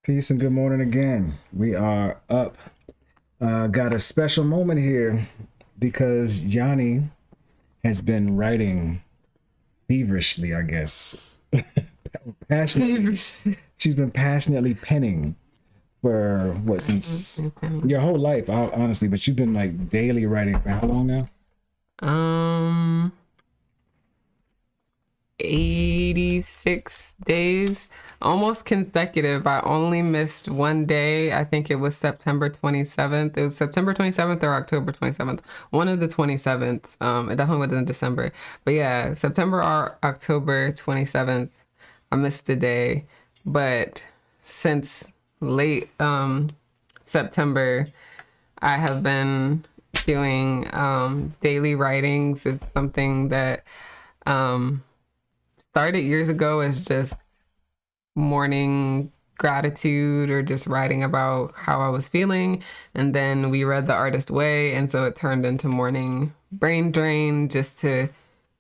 Peace and good morning again. We are up. Got a special moment here because Yani has been writing feverishly, I guess. Passionately. She's been passionately penning for what, since your whole life, honestly, but you've been like daily writing for how long now? 86 days, almost consecutive. I only missed one day. I think it was September 27th. It was September 27th or October 27th. One of the 27th. It definitely wasn't in December. But yeah, September or October 27th, I missed a day. But since late September, I have been doing daily writings. It's something that started years ago as just morning gratitude or just writing about how I was feeling. And then we read The Artist Way. And so it turned into morning brain drain just to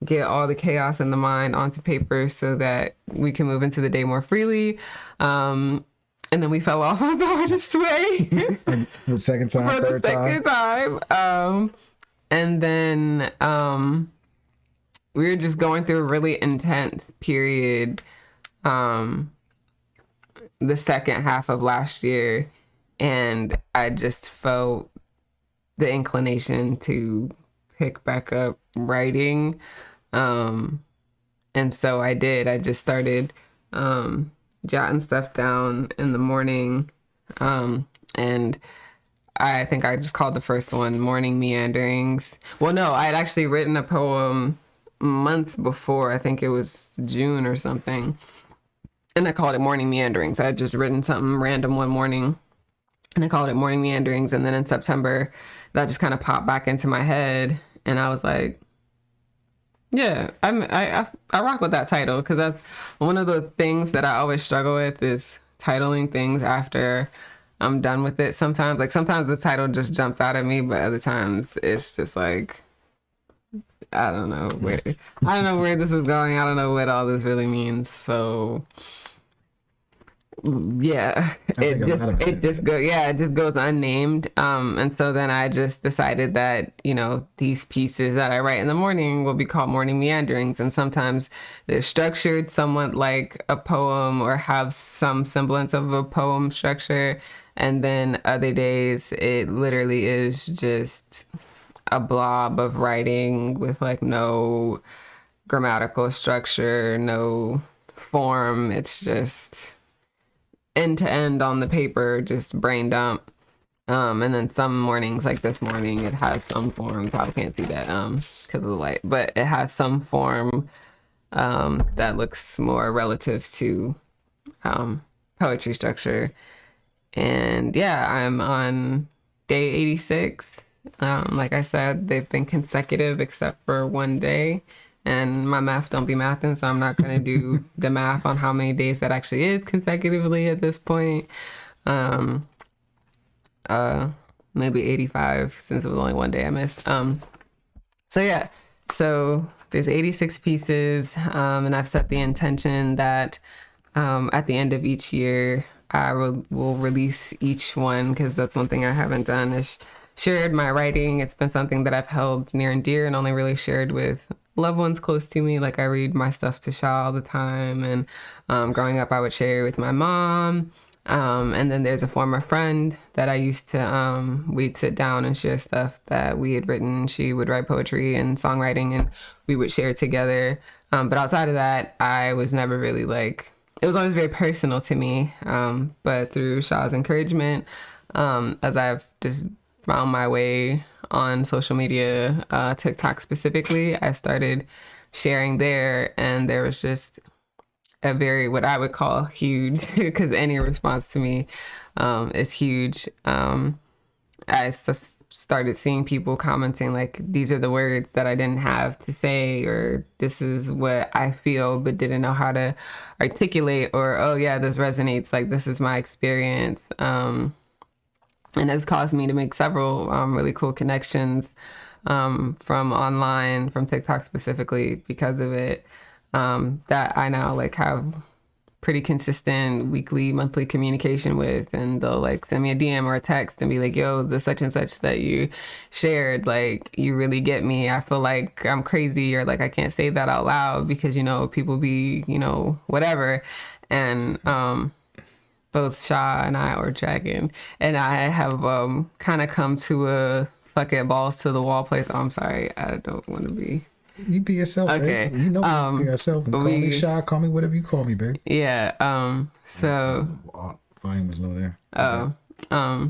get all the chaos in the mind onto paper so that we can move into the day more freely. And then we fell off of The Artist Way. The second time, for third the second time. And then we were just going through a really intense period the second half of last year, and I just felt the inclination to pick back up writing. And so I did. I just started jotting stuff down in the morning. And I think I just called the first one Morning Meanderings. Well, no, I had actually written a poem months before. I think it was June or something. And I called it Morning Meanderings. I had just written something random one morning and I called it Morning Meanderings. And then in September, that just kind of popped back into my head. And I was like, yeah, I rock with that title, because that's one of the things that I always struggle with is titling things after I'm done with it. Sometimes the title just jumps out at me, but other times it's just like, I don't know where this is going. I don't know what all this really means. So yeah, it just goes unnamed. And so then I just decided that, these pieces that I write in the morning will be called Morning Meanderings. And sometimes they're structured somewhat like a poem or have some semblance of a poem structure. And then other days it literally is just a blob of writing with like no grammatical structure, no form. It's just end to end on the paper, just brain dump. And then some mornings, like this morning, it has some form. Probably can't see that because of the light, but it has some form that looks more relative to poetry structure. And yeah, I'm on day 86. Like I said, they've been consecutive except for one day. And my math don't be mathing, so I'm not going to do the math on how many days that actually is consecutively at this point. Maybe 85, since it was only one day I missed. So yeah, so there's 86 pieces, and I've set the intention that at the end of each year, I will release each one, because that's one thing I haven't done is shared my writing. It's been something that I've held near and dear and only really shared with loved ones close to me. Like I read my stuff to Shaw all the time, and growing up I would share with my mom. And then there's a former friend that I used to, we'd sit down and share stuff that we had written. She would write poetry and songwriting and we would share together. But outside of that, I was never really it was always very personal to me. But through Shaw's encouragement, as I've just found my way on social media, TikTok specifically, I started sharing there, and there was just a very, what I would call huge, because any response to me is huge. Started seeing people commenting like, these are the words that I didn't have to say, or this is what I feel but didn't know how to articulate, or oh yeah, this resonates, like this is my experience. And has caused me to make several really cool connections from online, from TikTok specifically, because of it. That I now like have pretty consistent weekly, monthly communication with, and they'll like send me a DM or a text and be like, yo, the such and such that you shared, like, you really get me. I feel like I'm crazy, or like I can't say that out loud because, you know, people be, you know, whatever. And both Shaw and I, or Dragon, and I have kind of come to a fuck it, balls to the wall place. Oh, I'm sorry, I don't want to be. You be yourself, okay. Babe. You know, you be yourself. And call me Shy, call me whatever you call me, babe. Yeah. So. Volume was low there.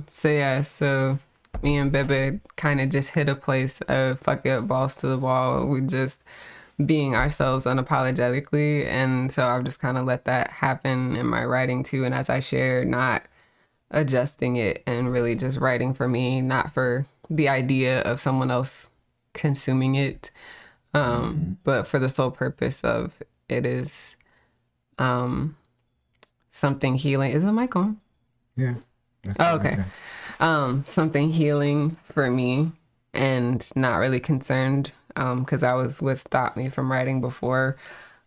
So yeah. So me and Bebe kind of just hit a place of fuck it, balls to the wall. We just being ourselves unapologetically, and so I've just kind of let that happen in my writing too. And as I share, not adjusting it, and really just writing for me, not for the idea of someone else consuming it. But for the sole purpose of it is something healing. Is the mic on? Yeah. Okay. Something healing for me, and not really concerned, because that was what stopped me from writing before,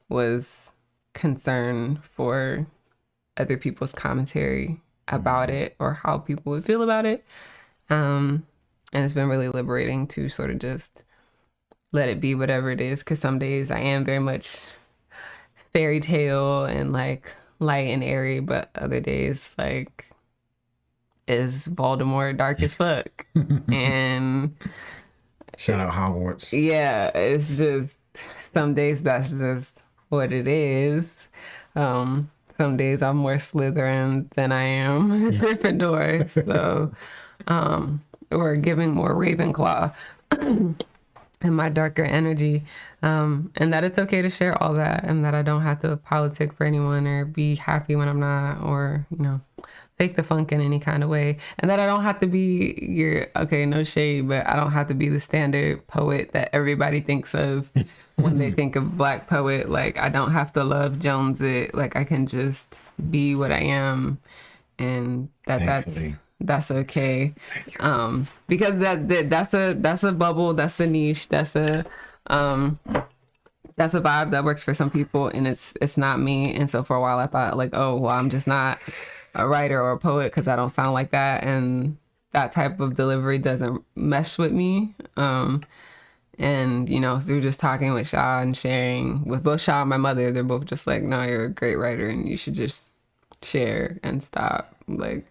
was concern for other people's commentary about it, or how people would feel about it. And it's been really liberating to sort of just let it be whatever it is, because some days I am very much fairy tale and like light and airy, but other days like is Baltimore dark as fuck. And shout out Hogwarts. Yeah, it's just some days that's just what it is. Some days I'm more Slytherin than I am Gryffindor, so or giving more Ravenclaw. And my darker energy, and that it's okay to share all that, and that I don't have to politic for anyone or be happy when I'm not, or, you know, fake the funk in any kind of way, and that I don't have to be no shade, but I don't have to be the standard poet that everybody thinks of when they think of Black poet. Like, I don't have to love Jones it. Like, I can just be what I am, and that's okay. Because that's a bubble, that's a niche, that's a vibe that works for some people, and it's not me. And so for a while I thought like, oh well, I'm just not a writer or a poet because I don't sound like that, and that type of delivery doesn't mesh with me. And you know, through just talking with Shaw and sharing with both Shaw and my mother, they're both just like, no, you're a great writer and you should just share and stop the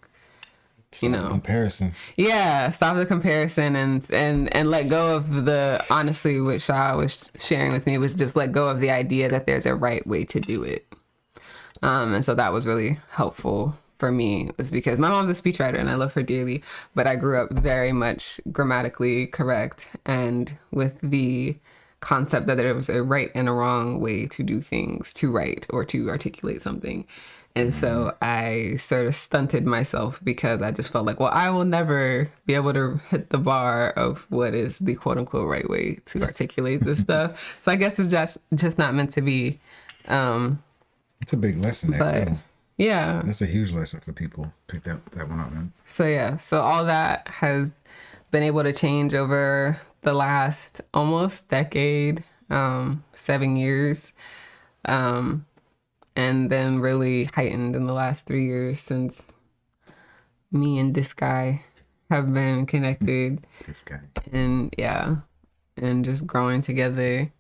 comparison. Yeah, stop the comparison, and let go of the, honestly, what Shaw was sharing with me was just let go of the idea that there's a right way to do it. And so that was really helpful for me, was because my mom's a speechwriter and I love her dearly, but I grew up very much grammatically correct, and with the concept that there was a right and a wrong way to do things, to write or to articulate something. And so I sort of stunted myself because I just felt like, well, I will never be able to hit the bar of what is the quote unquote right way to articulate this stuff. So I guess it's just not meant to be. It's a big lesson there too. Yeah. That's a huge lesson for people. Pick that one up, man. So yeah, so all that has been able to change over the last almost decade, 7 years. And then really heightened in the last 3 years since me and this guy have been connected. This guy. And yeah, and just growing together.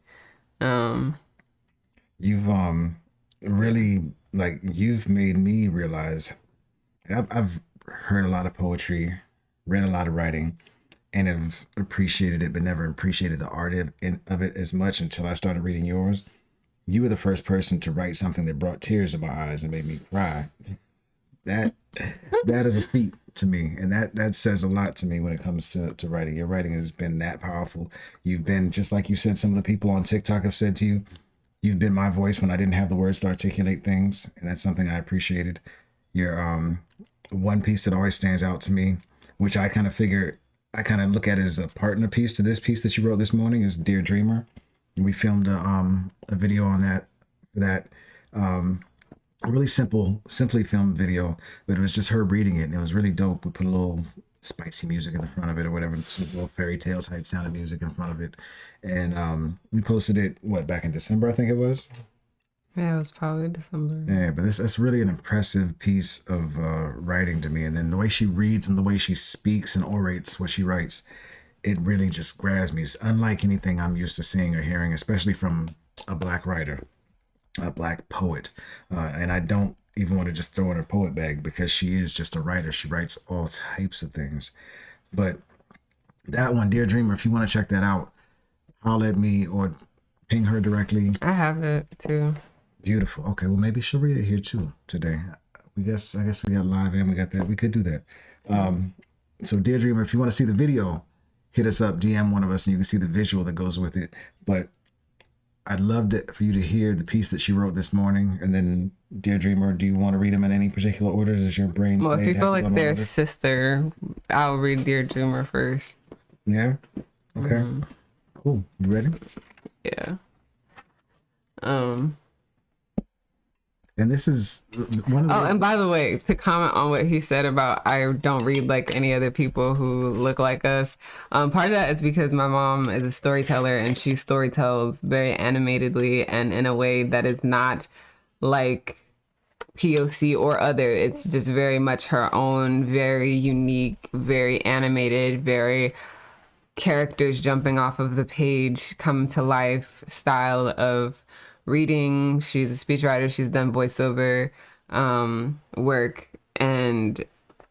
You've really, like, you've made me realize, I've heard a lot of poetry, read a lot of writing, and have appreciated it, but never appreciated the art of it as much until I started reading yours. You were the first person to write something that brought tears in my eyes and made me cry. That is a feat to me, and that says a lot to me when it comes to writing. Your writing has been that powerful. You've been, just like you said, some of the people on TikTok have said to you, You've been my voice when I didn't have the words to articulate things, and that's something I appreciated. Your one piece that always stands out to me, which I kind of figure I kind of look at as a partner piece to this piece that you wrote this morning, is Dear Dreamer. We filmed a video on that a really simply filmed video, but it was just her reading it, and it was really dope. We put a little spicy music in the front of it or whatever, some little fairy tale type sounded music in front of it, and we posted it back in December, I think it was. Yeah, it was probably December. Yeah, but that's really an impressive piece of writing to me, and then the way she reads and the way she speaks and orates what she writes, it really just grabs me. It's unlike anything I'm used to seeing or hearing, especially from a black writer, a black poet. And I don't even want to just throw in her poet bag because she is just a writer. She writes all types of things. But that one, Dear Dreamer, if you want to check that out, holler at me or ping her directly. I have it too. Beautiful. Okay, well maybe she'll read it here too today. I guess we got live and we got that. We could do that. So Dear Dreamer, if you want to see the video, hit us up, DM one of us, and you can see the visual that goes with it. But I'd love for you to hear the piece that she wrote this morning. And then, Dear Dreamer, do you want to read them in any particular order? Does your brain Well, if you feel like they're sister, I'll read Dear Dreamer first. Yeah? Okay. Cool. You ready? Yeah. And this is one of the... Oh, and by the way, to comment on what he said about I don't read like any other people who look like us. Part of that is because my mom is a storyteller and she storytells very animatedly and in a way that is not like POC or other. It's just very much her own, very unique, very animated, very characters jumping off of the page, come to life style of reading. She's a speechwriter. She's done voiceover work, and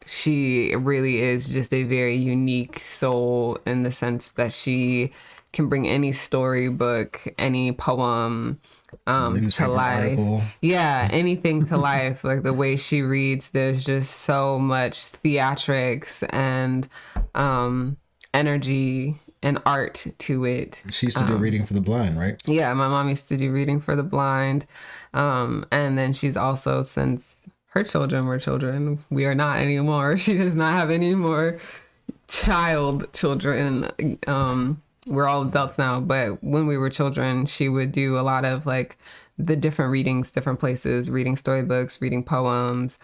she really is just a very unique soul in the sense that she can bring any storybook, any poem to life. Article. Yeah, anything to life. Like the way she reads, there's just so much theatrics and energy and art to it. She used to do reading for the blind, right? Yeah, my mom used to do reading for the blind. And then she's also, since her children were children, we are not anymore. She does not have any more child children. We're all adults now, but when we were children, she would do a lot of like the different readings, different places, reading storybooks, reading poems,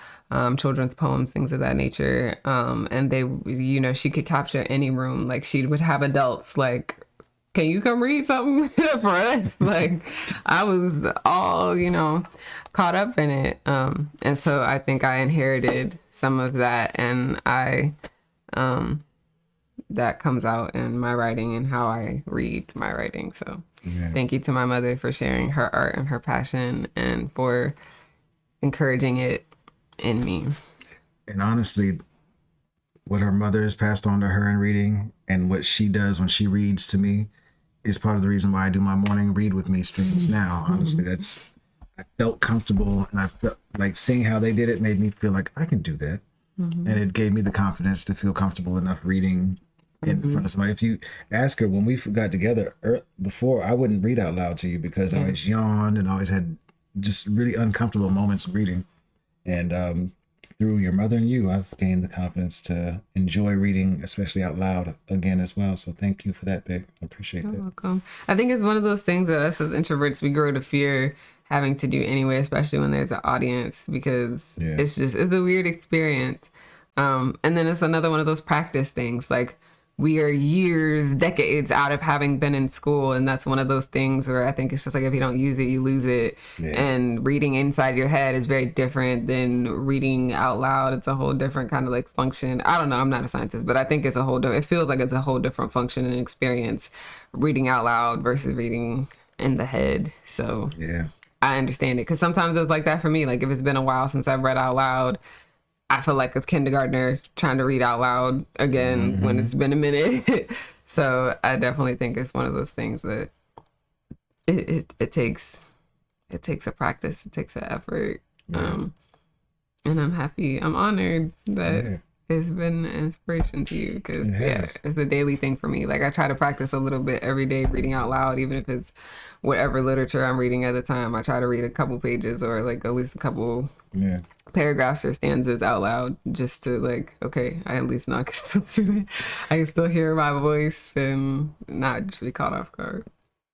children's poems, things of that nature. And they, you know, she could capture any room. Like she would have adults like, can you come read something for us? Like I was all, you know, caught up in it. And so I think I inherited some of that, and that comes out in my writing and how I read my writing. So thank you to my mother for sharing her art and her passion and for encouraging it in me. And honestly, what her mother has passed on to her in reading and what she does when she reads to me is part of the reason why I do my morning read with me streams now. Honestly, I felt comfortable, and I felt like seeing how they did it made me feel like I can do that. And it gave me the confidence to feel comfortable enough reading in front of somebody. If you ask her, when we got together before, I wouldn't read out loud to you because I always yawned and always had just really uncomfortable moments of reading. And through your mother and you, I've gained the confidence to enjoy reading, especially out loud again as well. So thank you for that, babe. I appreciate that. You're welcome. I think it's one of those things that us as introverts, we grow to fear having to do anyway, especially when there's an audience, because it's a weird experience. And then it's another one of those practice things. Like we are years, decades out of having been in school. And that's one of those things where I think it's just like, if you don't use it, you lose it. Yeah. And reading inside your head is very different than reading out loud. It's a whole different kind of like function. I don't know. I'm not a scientist, but I think it's it feels like it's a whole different function and experience reading out loud versus reading in the head. So yeah, I understand it. Because sometimes it's like that for me. Like if it's been a while since I've read out loud, I feel like a kindergartner trying to read out loud again when it's been a minute. So I definitely think it's one of those things that it takes a practice, it takes an effort. And I'm happy, I'm honored that it's been an inspiration to you? Because It it's a daily thing for me. Like I try to practice a little bit every day, reading out loud, even if it's whatever literature I'm reading at the time. I try to read a couple pages or like at least a couple paragraphs or stanzas out loud, just to like, okay, I at least know I can still do it. I can still hear my voice and not just be caught off guard.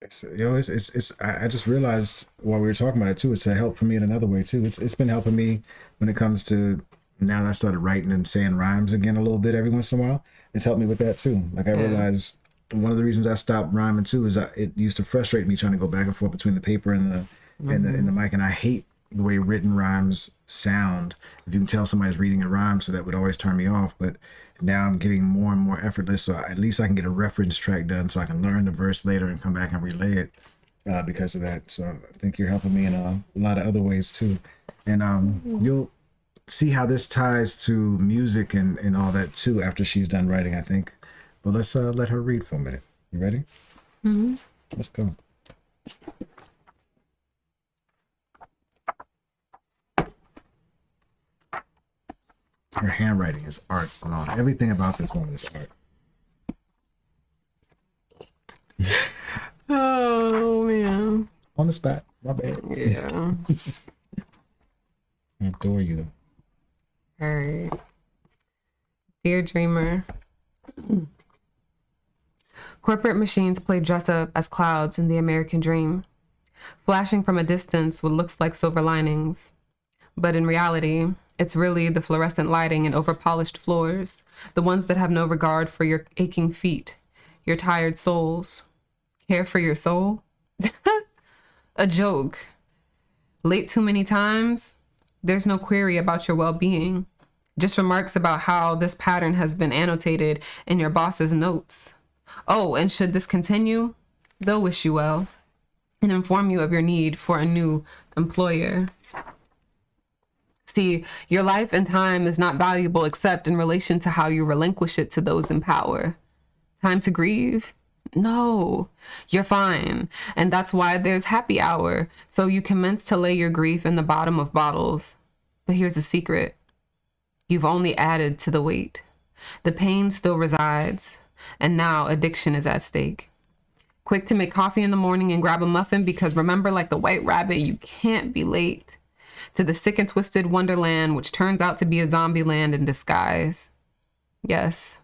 I just realized while we were talking about it too, it's a help for me in another way too. It's been helping me when it comes to, now that I started writing and saying rhymes again a little bit every once in a while. It's helped me with that too. Like I realized one of the reasons I stopped rhyming too is it used to frustrate me trying to go back and forth between the paper and the mic, and I hate the way written rhymes sound. If you can tell somebody's reading a rhyme, so that would always turn me off. But now I'm getting more and more effortless, so at least I can get a reference track done, so I can learn the verse later and come back and relay it because of that. So I think you're helping me in a lot of other ways too, and you'll see how this ties to music and all that too after she's done writing, I think. But let's let her read for a minute. You ready? Mm-hmm. Let's go. Her handwriting is art. Everything about this woman is art. Oh man. On the spot. My bad. Yeah. I adore you though. All right. Dear dreamer. Corporate machines play dress up as clouds in the American dream, flashing from a distance what looks like silver linings. But in reality, it's really the fluorescent lighting and overpolished floors, the ones that have no regard for your aching feet, your tired souls. Care for your soul? A joke. Late too many times? There's no query about your well-being, just remarks about how this pattern has been annotated in your boss's notes. Oh, and should this continue, they'll wish you well and inform you of your need for a new employer. See, your life and time is not valuable except in relation to how you relinquish it to those in power. Time to grieve? No, you're fine. And that's why there's happy hour, so you commence to lay your grief in the bottom of bottles. But here's the secret. You've only added to the weight. The pain still resides, and now addiction is at stake. Quick to make coffee in the morning and grab a muffin because remember, like the white rabbit, you can't be late to the sick and twisted wonderland, which turns out to be a zombie land in disguise. Yes,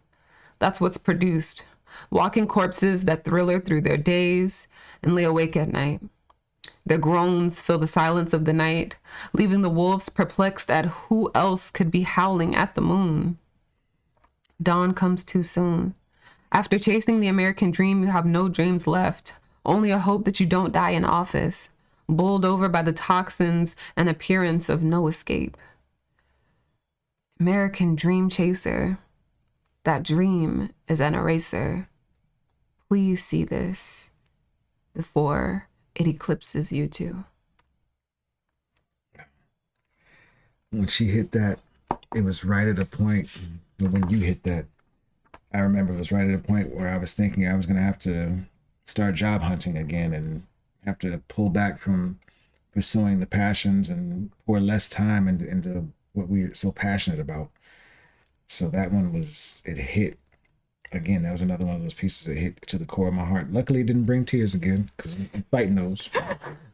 that's what's produced. Walking corpses that thriller through their days and lay awake at night. Their groans fill the silence of the night, leaving the wolves perplexed at who else could be howling at the moon. Dawn comes too soon. After chasing the American dream, you have no dreams left, only a hope that you don't die in office, bowled over by the toxins and appearance of no escape. American dream chaser, that dream is an eraser. Please see this before it eclipses you too. When she hit that, it was right at a point, when you hit that, I remember it was right at a point where I was thinking I was going to have to start job hunting again and have to pull back from pursuing the passions and pour less time into what we're so passionate about. So that one it hit. Again, that was another one of those pieces that hit to the core of my heart. Luckily, it didn't bring tears again because I'm fighting those.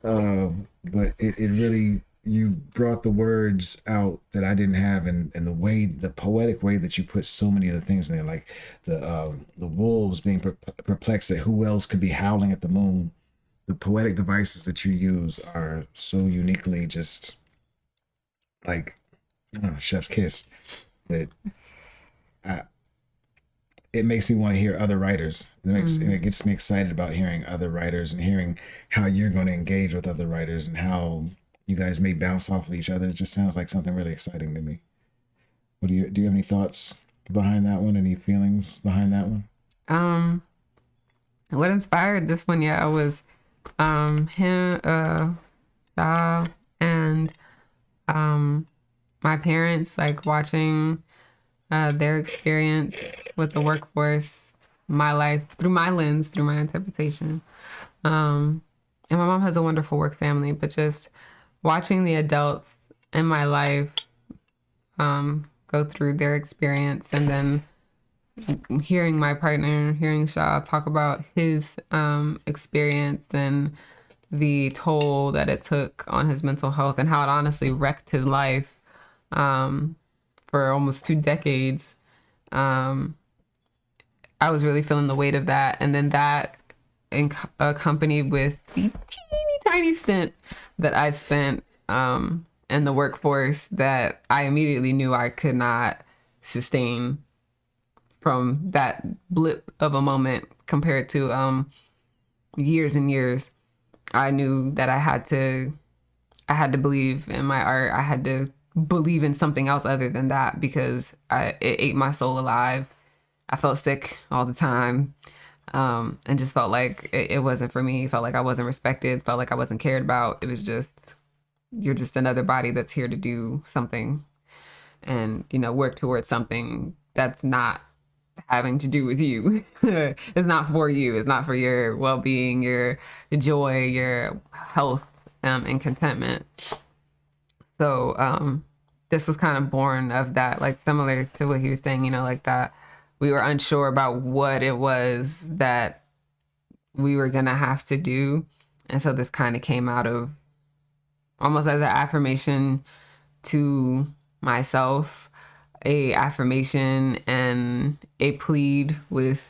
But it really, you brought the words out that I didn't have, and the poetic way that you put so many of the things in there, like the wolves being perplexed at who else could be howling at the moon. The poetic devices that you use are so uniquely just like chef's kiss that it makes me want to hear other writers. And it gets me excited about hearing other writers and hearing how you're going to engage with other writers and how you guys may bounce off of each other. It just sounds like something really exciting to me. Do you have any thoughts behind that one? Any feelings behind that one? What inspired this one? Yeah, it was him, and my parents, like watching their experience with the workforce, my life through my lens, through my interpretation. And my mom has a wonderful work family, but just watching the adults in my life go go through their experience, and then hearing my partner, hearing Shah talk about his experience and the toll that it took on his mental health and how it honestly wrecked his life for almost 2 decades. I was really feeling the weight of that. And then that accompanied with the teeny tiny stint that I spent in the workforce that I immediately knew I could not sustain from that blip of a moment compared to years and years. I knew that I had to believe in my art. I had to believe in something else other than that because it ate my soul alive. I felt sick all the time and just felt like it wasn't for me. Felt like I wasn't respected. Felt like I wasn't cared about. It was just, you're just another body that's here to do something and, you know, work towards something that's not having to do with you. It's not for you. It's not for your well-being, your joy, your health, and contentment. So this was kind of born of that, like similar to what he was saying, you know, like that we were unsure about what it was that we were going to have to do. And so this kind of came out of almost as an affirmation to myself, a affirmation and a plead with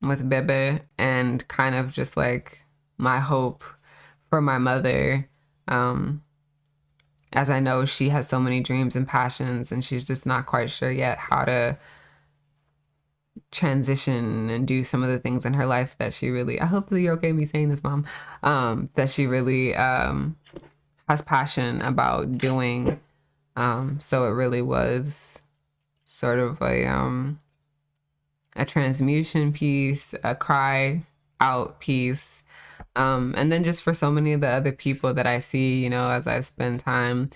Bebe, and kind of just like my hope for my mother, as I know she has so many dreams and passions and she's just not quite sure yet how to transition and do some of the things in her life that she really, I hope that you're okay with me saying this, Mom, that she really has passion about doing. So it really was sort of a transmutation piece, a cry out piece. And then just for so many of the other people that I see, you know, as I spend time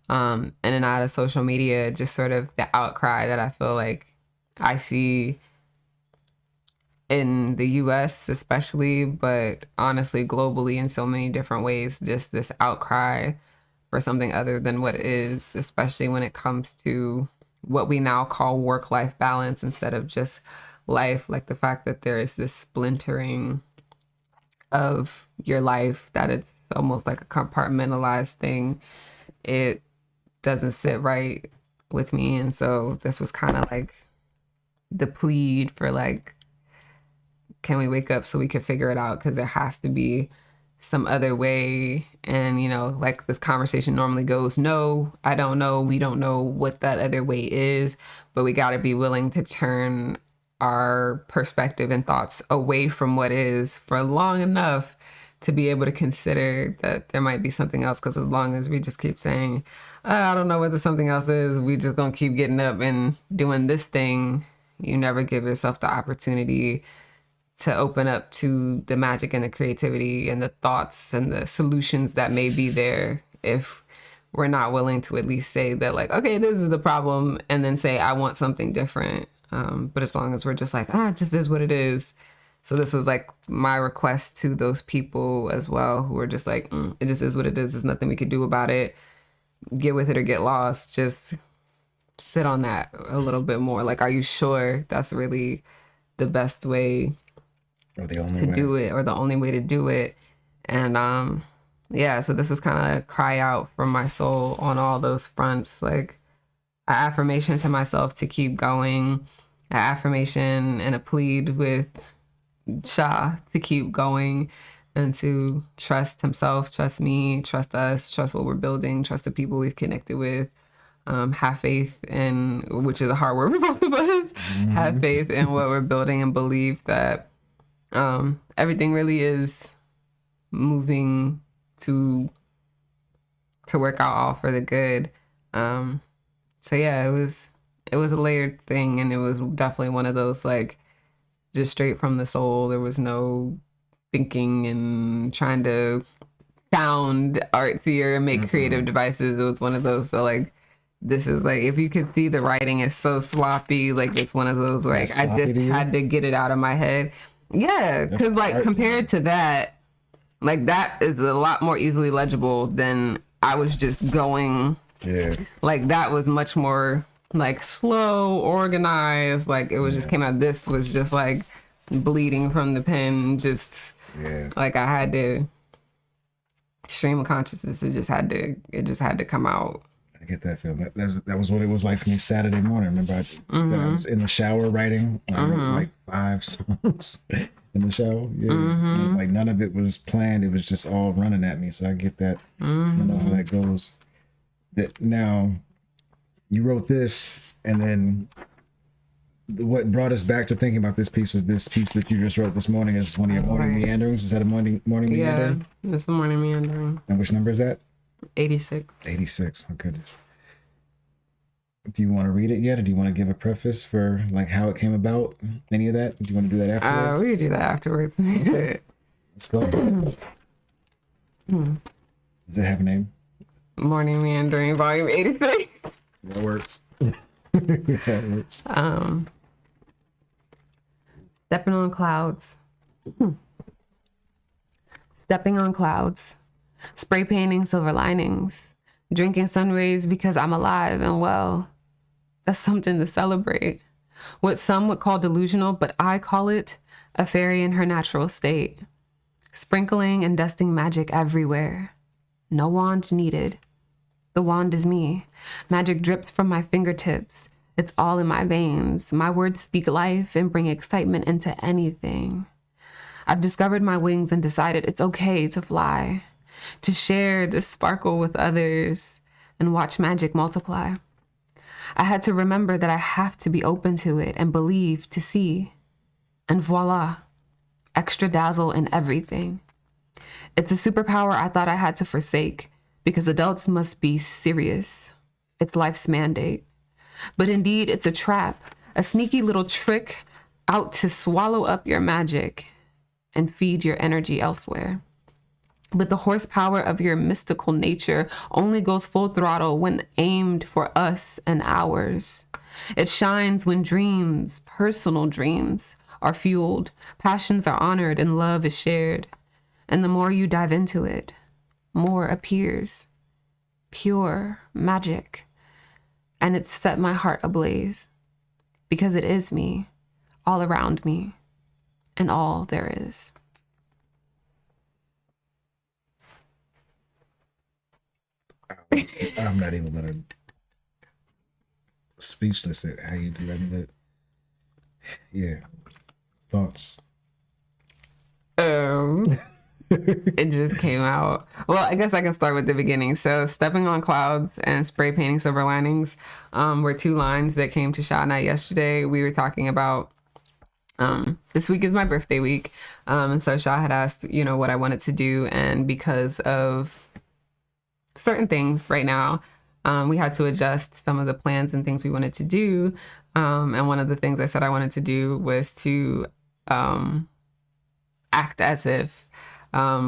in and out of social media, just sort of the outcry that I feel like I see in the US especially, but honestly globally in so many different ways, just this outcry for something other than what it is, especially when it comes to what we now call work-life balance instead of just life. Like the fact that there is this splintering of your life, that it's almost like a compartmentalized thing. It doesn't sit right with me. And so this was kind of like the plead for like, can we wake up so we can figure it out? Because there has to be some other way. And, you know, like this conversation normally goes, no, I don't know. We don't know what that other way is, but we got to be willing to turn our perspective and thoughts away from what is for long enough to be able to consider that there might be something else. Because as long as we just keep saying, I don't know what the something else is, we just gonna keep getting up and doing this thing, you never give yourself the opportunity to open up to the magic and the creativity and the thoughts and the solutions that may be there if we're not willing to at least say that, like, okay, this is the problem, and then say, I want something different. But as long as we're just like, it just is what it is. So this was like my request to those people as well, who were just like, it just is what it is. There's nothing we could do about it. Get with it or get lost. Just sit on that a little bit more. Like, are you sure that's really the best way to do it, or the only way to do it? And yeah, so this was kind of cry out from my soul on all those fronts. Like, an affirmation to myself to keep going, an affirmation and a plead with Shah to keep going and to trust himself, trust me, trust us, trust what we're building, trust the people we've connected with, have faith in, which is a hard word for both of us, have faith in what we're building and believe that everything really is moving to work out all for the good. So yeah, it was a layered thing, and it was definitely one of those, like, just straight from the soul. There was no thinking and trying to sound artsy or make creative devices. It was one of those that, like, this is like, if you could see the writing is so sloppy, like it's one of those where, like, I just had to get it out of my head. Yeah, because like compared to that, like, that is a lot more easily legible than I was just going Yeah. Like that was much more like slow, organized. Like it was just came out. This was just like bleeding from the pen. Just like I had to stream of consciousness. It just had to come out. I get that feeling. That was what it was like for me Saturday morning. Remember, I was in the shower writing. I wrote like 5 songs in the shower. Yeah, it was like none of it was planned. It was just all running at me. So I get that. You know how that goes. That now, you wrote this, and then what brought us back to thinking about this piece was this piece that you just wrote this morning. Is one of your morning meanderings? Is that a morning meandering? Yeah, it's a morning meandering. And which number is that? 86. 86. My goodness. Do you want to read it yet, or do you want to give a preface for like how it came about? Any of that? Do you want to do that afterwards? We could do that afterwards. Okay. Let's go. Does it have a name? Morning Meandering, Volume 86. That works. That works. Stepping on clouds. Stepping on clouds. Spray painting silver linings. Drinking sun rays because I'm alive and well. That's something to celebrate. What some would call delusional, but I call it a fairy in her natural state. Sprinkling and dusting magic everywhere. No wand needed. The wand is me. Magic drips from my fingertips. It's all in my veins. My words speak life and bring excitement into anything. I've discovered my wings and decided it's okay to fly, to share this sparkle with others and watch magic multiply. I had to remember that I have to be open to it and believe to see. And voila, extra dazzle in everything. It's a superpower I thought I had to forsake because adults must be serious. It's life's mandate. But indeed, it's a trap, a sneaky little trick out to swallow up your magic and feed your energy elsewhere. But the horsepower of your mystical nature only goes full throttle when aimed for us and ours. It shines when dreams, personal dreams, are fueled, passions are honored, and love is shared. And the more you dive into it, more appears. Pure magic. And it's set my heart ablaze. Because it is me, all around me, and all there is. I'm not even gonna speechless at how you do that. I mean, yeah. Thoughts. It just came out. Well, I guess I can start with the beginning. So stepping on clouds and spray painting silver linings were 2 lines that came to Sha and I yesterday. We were talking about this week is my birthday week. And so Sha had asked, what I wanted to do. And because of certain things right now, we had to adjust some of the plans and things we wanted to do. And one of the things I said I wanted to do was to act as if,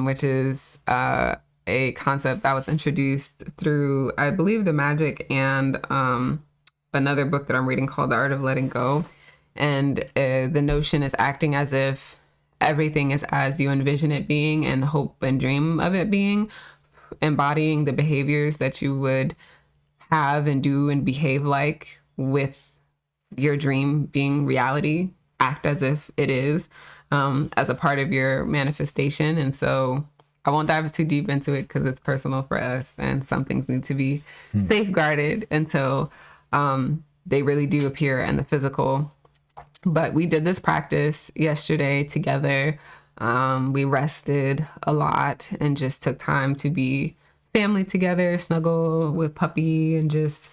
which is a concept that was introduced through, I believe, the magic and another book that I'm reading called The Art of Letting Go. And the notion is acting as if everything is as you envision it being and hope and dream of it being, embodying the behaviors that you would have and do and behave like with your dream being reality. Act as if it is as a part of your manifestation. And so I won't dive too deep into it because it's personal for us and some things need to be safeguarded until they really do appear in the physical. But we did this practice yesterday together. We rested a lot and just took time to be family together, snuggle with puppy and just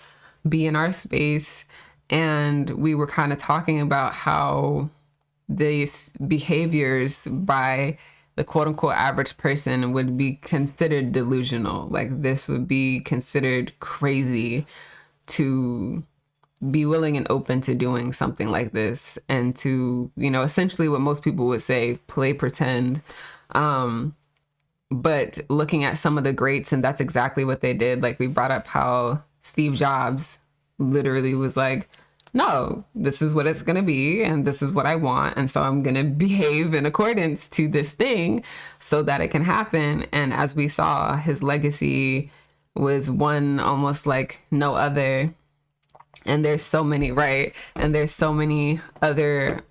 be in our space. And we were kind of talking about how these behaviors by the quote unquote average person would be considered delusional. Like this would be considered crazy to be willing and open to doing something like this and to, essentially what most people would say, play pretend. But looking at some of the greats, and that's exactly what they did. Like we brought up how Steve Jobs literally was like, no, this is what it's going to be. And this is what I want. And so I'm going to behave in accordance to this thing so that it can happen. And as we saw, his legacy was one almost like no other. And there's so many, right? And there's so many other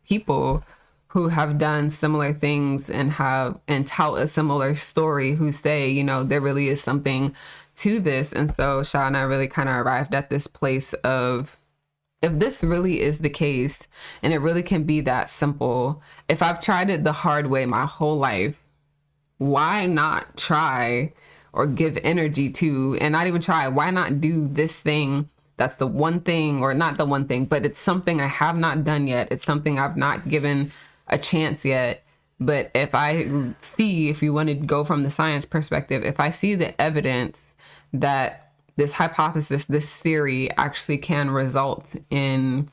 people who have done similar things and tout a similar story, who say, you know, there really is something to this. And so Sha and I really kind of arrived at this place of, if this really is the case and it really can be that simple, if I've tried it the hard way my whole life, why not try or give energy to, and not even try, why not do this thing that's the one thing, or not the one thing, but it's something I have not done yet. It's something I've not given a chance yet. But if you want to go from the science perspective, if I see the evidence that this hypothesis, this theory actually can result in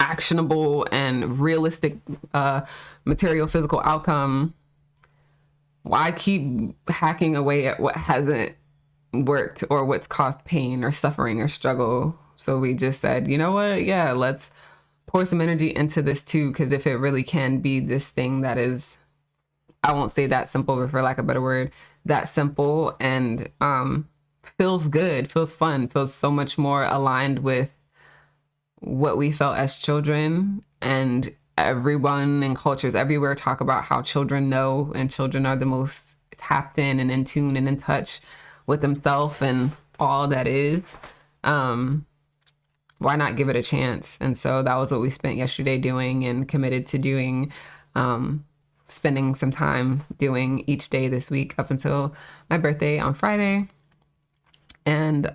actionable and realistic material physical outcome, why keep hacking away at what hasn't worked or what's caused pain or suffering or struggle? So we just said, you know what? Yeah, let's pour some energy into this too, because if it really can be this thing that is, I won't say that simple, but for lack of a better word, that simple and feels good, feels fun, feels so much more aligned with what we felt as children. And everyone in cultures everywhere talk about how children know, and children are the most tapped in tune and in touch with themselves and all that is. Why not give it a chance? And so that was what we spent yesterday doing, and committed to doing, spending some time doing each day this week up until my birthday on Friday. And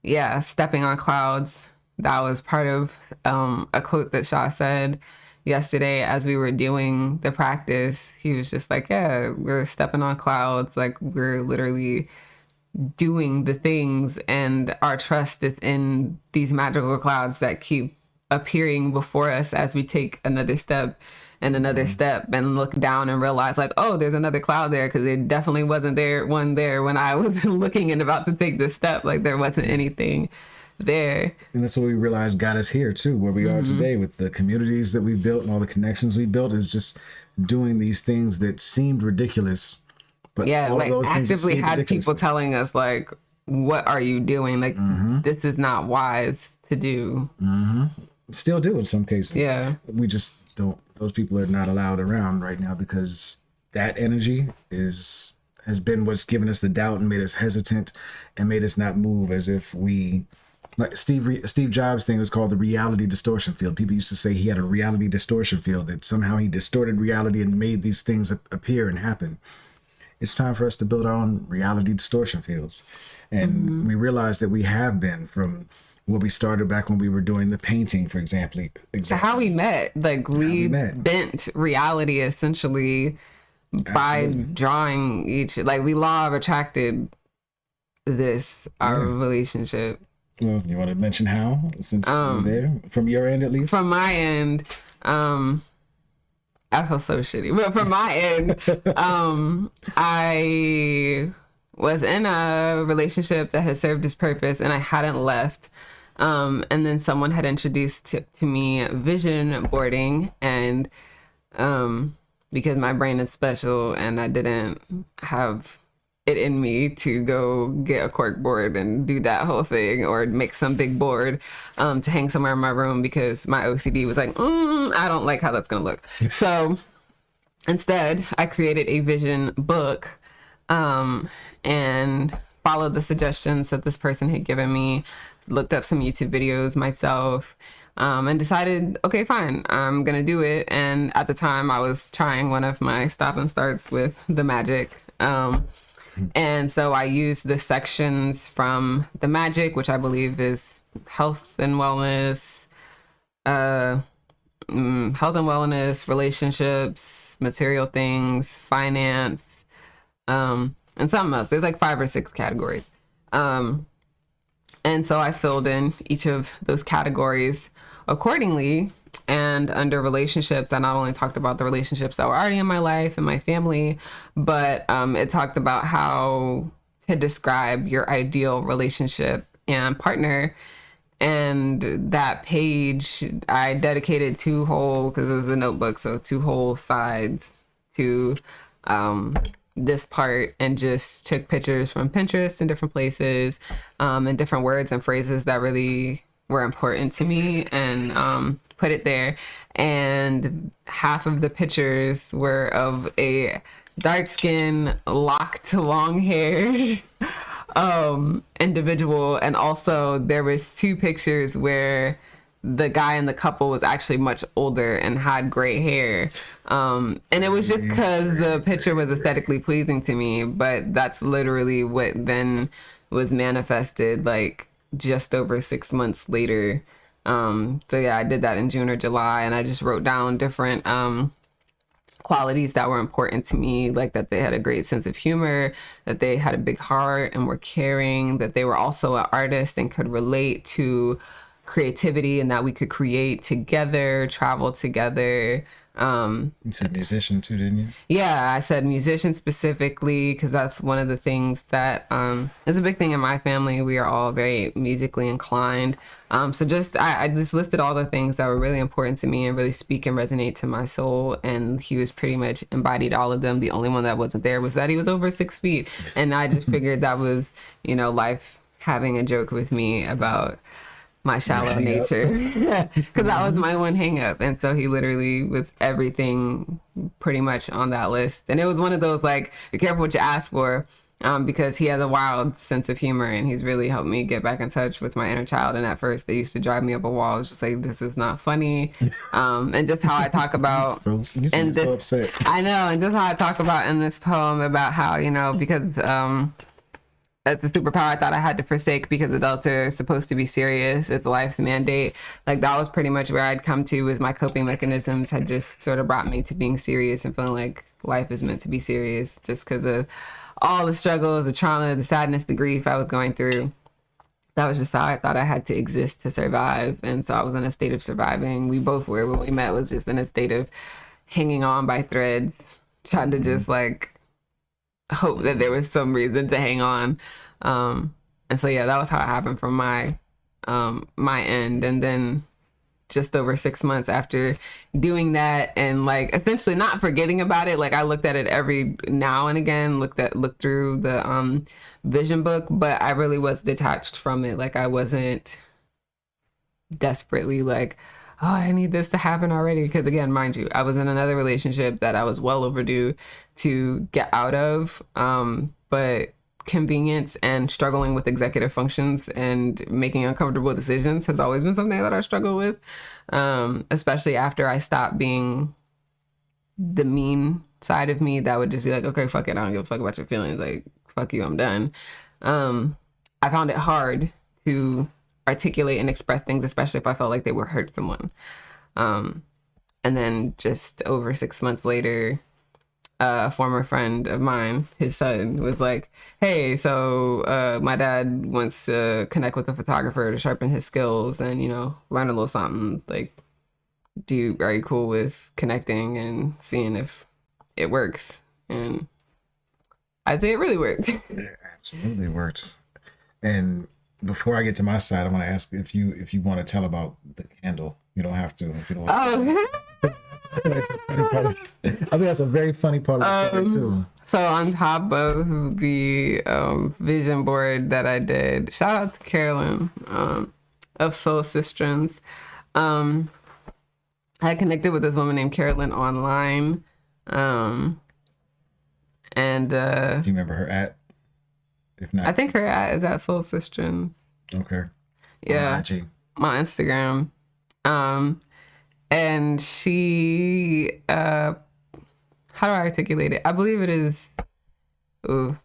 yeah, stepping on clouds. That was part of a quote that Sha said yesterday as we were doing the practice. He was just like, yeah, we're stepping on clouds. Like, we're literally doing the things, and our trust is in these magical clouds that keep appearing before us as we take another step and another step, and look down and realize, like, oh, there's another cloud there, because it definitely wasn't one there when I was looking and about to take this step. Like, there wasn't anything there. And that's what we realized got us here too, where we are today, with the communities that we built and all the connections we built, is just doing these things that seemed ridiculous. But yeah, all like, those actively had people telling us, like, what are you doing? Like, this is not wise to do. Still do in some cases. Yeah. We just don't, those people are not allowed around right now, because that energy has been what's given us the doubt and made us hesitant and made us not move, as if we, like Steve Jobs' thing was called the reality distortion field. People used to say he had a reality distortion field, that somehow he distorted reality and made these things appear and happen. It's time for us to build our own reality distortion fields. And we realized that we have been, from what we started back when we were doing the painting, for example. So how we met, like, we bent reality essentially by drawing each, like, we law of attracted this, our relationship. Well, you want to mention how, since you're there, from your end at least? From my end, I feel so shitty, but from my end, I was in a relationship that had served its purpose, and I hadn't left. And then someone had introduced to me vision boarding, and because my brain is special and I didn't have it in me to go get a cork board and do that whole thing, or make some big board to hang somewhere in my room, because my OCD was like, I don't like how that's gonna look. So instead, I created a vision book and followed the suggestions that this person had given me, looked up some YouTube videos myself, and decided, okay, fine, I'm gonna do it. And at the time, I was trying one of my stop and starts with the magic. And so I used the sections from the magic, which I believe is health and wellness, relationships, material things, finance, and something else. There's like 5 or 6 categories. And so I filled in each of those categories accordingly. And under relationships, I not only talked about the relationships that were already in my life and my family, but it talked about how to describe your ideal relationship and partner. And that page, I dedicated 2 whole, because it was a notebook, so 2 whole sides to this part and just took pictures from Pinterest in different places, and different words and phrases that really were important to me, and put it there. And half of the pictures were of a dark skin, locked long hair individual, and also there was two pictures where the guy in the couple was actually much older and had gray hair. And it was just because the picture was aesthetically pleasing to me, but that's literally what then was manifested like just over 6 months later. So yeah, I did that in June or July, and I just wrote down different qualities that were important to me, like that they had a great sense of humor, that they had a big heart and were caring, that they were also an artist and could relate to creativity, and that we could create together, travel together. You said musician too, didn't you? Yeah, I said musician specifically because that's one of the things that is a big thing in my family. We are all very musically inclined. So I just listed all the things that were really important to me and really speak and resonate to my soul. And he was pretty much embodied all of them. The only one that wasn't there was that he was over 6 feet. And I just figured that was, life having a joke with me about my shallow nature, because that was my one hang up. And so he literally was everything pretty much on that list. And it was one of those, like, be careful what you ask for, because he has a wild sense of humor, and he's really helped me get back in touch with my inner child. And at first they used to drive me up a wall. It was just like, this is not funny. And just how I talk about, so upset. I know, and just how I talk about in this poem about how, because as the superpower I thought I had to forsake because adults are supposed to be serious. It's life's mandate. Like, that was pretty much where I'd come to, was my coping mechanisms had just sort of brought me to being serious and feeling like life is meant to be serious, just because of all the struggles, the trauma, the sadness, the grief I was going through. That was just how I thought I had to exist to survive. And so I was in a state of surviving. We both were, when we met, was just in a state of hanging on by threads, trying to just like hope that there was some reason to hang on. And so yeah, that was how it happened from my end. And then just over 6 months after doing that, and like essentially not forgetting about it, like I looked at it every now and again, looked through the vision book, but I really was detached from it. Like, I wasn't desperately like, oh, I need this to happen already. Because again, mind you, I was in another relationship that I was well overdue to get out of. But convenience and struggling with executive functions and making uncomfortable decisions has always been something that I struggle with, especially after I stopped being the mean side of me that would just be like, okay, fuck it, I don't give a fuck about your feelings, like, fuck you, I'm done. I found it hard to articulate and express things, especially if I felt like they would hurt someone. And then just over 6 months later, a former friend of mine, his son, was like, hey, so my dad wants to connect with a photographer to sharpen his skills and, learn a little something. Like, are you cool with connecting and seeing if it works? And I'd say it really worked. It absolutely works. And before I get to my side, I want to ask if you want to tell about the candle. You don't have to. If you don't want to. I mean, that's a very funny part of the story too. So on top of the vision board that I did, shout out to Carolyn of Soul Sistrons. I connected with this woman named Carolyn online. And do you remember her at? If not, I think her at is at Soul Sistrons. Okay. Yeah. My Instagram. And she, how do I articulate it? I believe it is,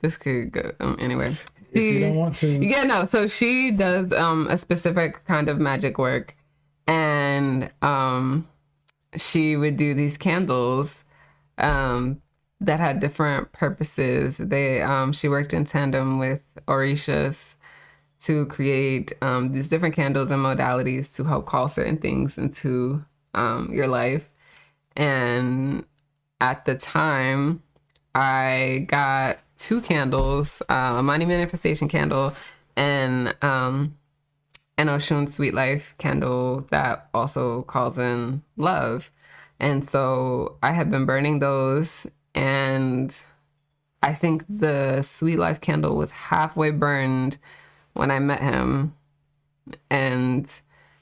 this could go, anyway. If you don't want to. Yeah, no, so she does a specific kind of magic work, and she would do these candles that had different purposes. She worked in tandem with Orishas to create these different candles and modalities to help call certain things into your life. And at the time, I got 2 candles, a money manifestation candle and an Oshun Sweet Life candle that also calls in love. And so I had been burning those, and I think the Sweet Life candle was halfway burned when I met him. And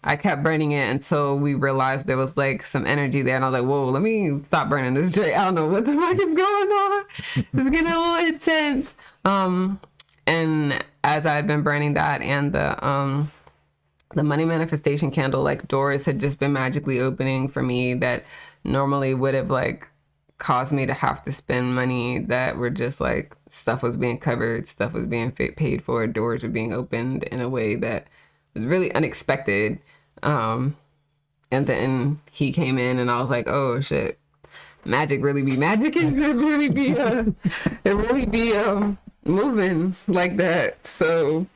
I kept burning it until we realized there was like some energy there. And I was like, whoa, let me stop burning this shit. I don't know what the fuck is going on. It's getting a little intense. And as I had been burning that and the money manifestation candle, like doors had just been magically opening for me that normally would have like caused me to have to spend money that were just like stuff was being covered, stuff was being paid for, doors were being opened in a way that was really unexpected. And then he came in and I was like, oh shit, magic really be magic and it really be moving like that. So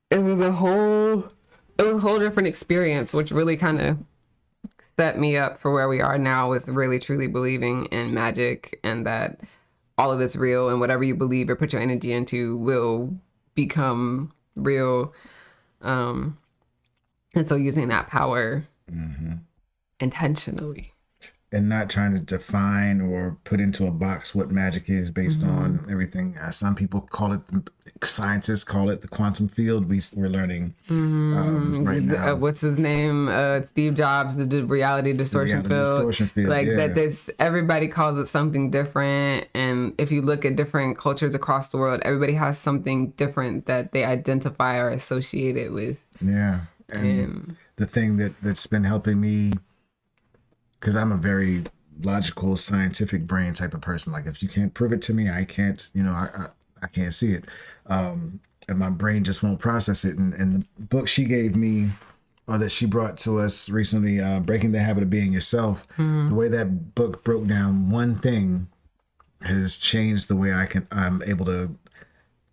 it was a whole different experience, which really kind of set me up for where we are now with really truly believing in magic and that all of it's real and whatever you believe or put your energy into will become real. And so using that power intentionally. And not trying to define or put into a box what magic is based on everything. Some people call it, scientists call it the quantum field. We're learning right now. What's his name? Steve Jobs, the reality distortion field. Like that there's, everybody calls it something different. And if you look at different cultures across the world, everybody has something different that they identify or associate it with. Yeah. And the thing that's been helping me, because I'm a very logical, scientific brain type of person. Like if you can't prove it to me, I can't, I can't see it. And my brain just won't process it. And the book she gave me, or that she brought to us recently, Breaking the Habit of Being Yourself, the way that book broke down one thing has changed the way I'm able to